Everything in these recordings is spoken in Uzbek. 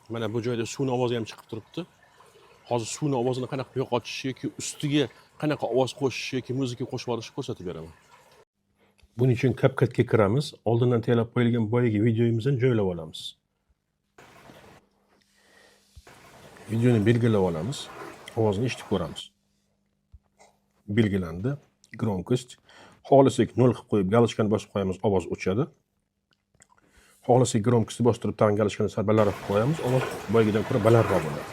Mana bu joyda suvning ovozi ham chiqib turibdi. Hozir suvning ovozini qanaqa yo'qotish yoki ustiga qanaqa ovoz qo'shish yoki muzika qo'shib olishni ko'rsatib beraman. Buning uchun CapCut'ga kiramiz. Oldindan tayyorlab qo'yilgan boyagi videomizni joylab olamiz. Videoni belgilab olamiz. Ovozni eshitib ko'ramiz. Belgilandi. Громкость. Xohlasak 0 qilib qo'yib, galishkani bosib qo'yamiz, ovoz o'chadi. Xohlasak громкостьni bostirib, tag'in galishkani sal balandroq qilib qo'yamiz, ovoz boyagidan ko'ra balandroq bo'ladi.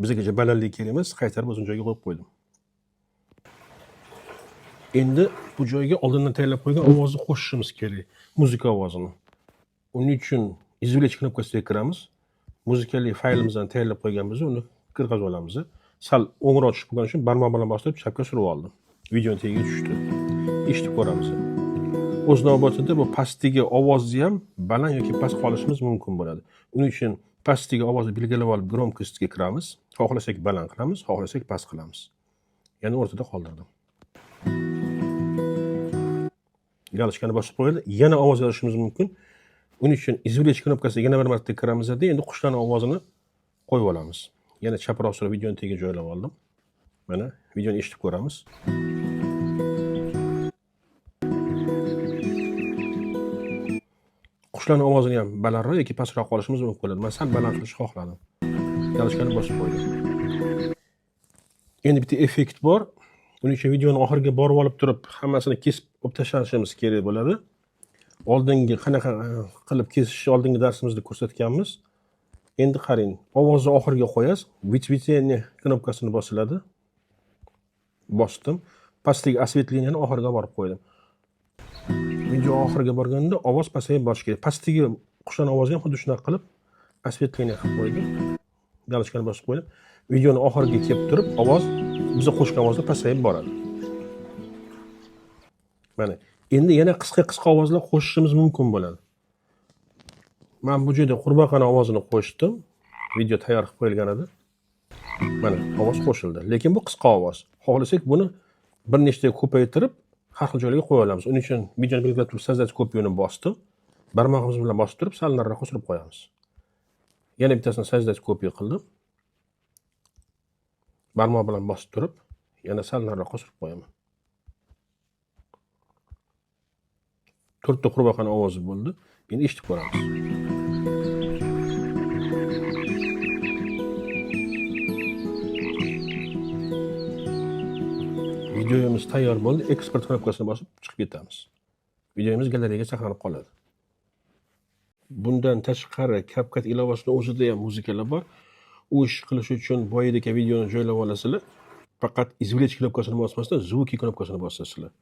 Bizga balandlik kerak emas, qaytarib o'zim joyiga qo'yib qo'ydim. Endi bu joyga oldindan tayyorlab qo'ygan ovozni qo'shishimiz kerak, muzika ovozini. Uning uchun извлечь knopkasiga kiramiz. Muzikali faylimizni tayyorlab qo'yganmiz, uni kirgizib olamiz. Sal o'ngroq tushib qolgani uchun barmoq bilan bostirib chapga surib oldim. Videoning tagiga tushdi. Eshitib ko'ramiz. O'z navbatida bu pastdagi ovozni ham baland yoki past qolishimiz mumkin bo'ladi. Uning uchun pastdagi ovozni belgilab olib, громкостьga kiramiz. Xohlasak baland qilamiz, xohlasak past qilamiz. Ya'ni o'rtada qoldirdim. Galishkani bosib qo'yildi. Yana ovoz yozishimiz mumkin. Uning uchun извлечь knopkasiga yana bir marta kiramiz da endi qushlarning ovozini qo'yib olamiz. Yana chaproq surib videoni tagiga joylab oldim. Mana videoni eshitib ko'ramiz. Qushlarning ovozini ham balandroq yoki pastroq qolishimiz mumkin bo'ladi. Men sal baland qilishni xohladim. Galishkani bosib qo'ydim. Endi bitta effekt bor. Uning uchun videoni oxiriga borib olib turib, hammasini kesib olib tashlashimiz kerak bo'ladi. Oldingi qanaqa qilib kesish oldingi darsimizda ko'rsatganmiz. Endi qarang, ovozni oxiriga qo'yasiz, вычисление knopkasini bosiladi. Bosdim. Pastdagi осветленияni oxiriga borib qo'ydim. Video oxiriga borganda ovoz pasayib borishi kerak. Pastdagi qushlarning ovozi ham xuddi shunaqa qilib осветление qilib qo'ydim. Galishkani bosib qo'ydim. Videoni oxiriga kelib turib, ovoz biz qo'shgan ovozda pasayib boradi. Mana endi yana qisqa ovozlar qo'shishimiz mumkin bo'ladi. Men bu joyda qurbaqani ovozini qo'shdim. Video tayyor qilib qo'yilgan edi. Mana ovoz qo'shildi, lekin bu qisqa ovoz. Xohlasak buni bir nechta ko'paytirib, har xil joylarga qo'ya olamiz. Uning uchun videoni belgilab turib, sozdать kopiyani bosdim. Barmog'imiz bilan bosib turib, sal nariroqqa surib qo'yamiz. Yana bittasini sozdать kopiya qildim. Barmoq bilan bosib turib, yana sal nariroqqa surib qo'yaman. 4 ta qurbaqani ovozi bo'ldi. Endi eshitib ko'ramiz. Videomiz tayyor bo'ldi. Export knopkasini bosib chiqib ketamiz. Videomiz galeriyaga saqlanib qoladi. Bundan tashqari CapCut ilovasining o'zida ham muzikalar bor. U ish qilish uchun boyadagi videoni joylab olasizlar. Faqat извлечь knopkasini bosmasdan звуки knopkasini bosasizlar.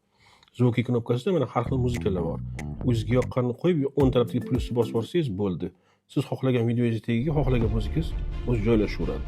Звуки knopkasida mana har xil muzikalar bor. O'zingizga yoqqanini qo'yib, 10 tarafdagi plyusni bosib borsangiz bo'ldi. Siz xohlagan videongiz tagiga xohlagan muzikangiz o'z joylashaveradi.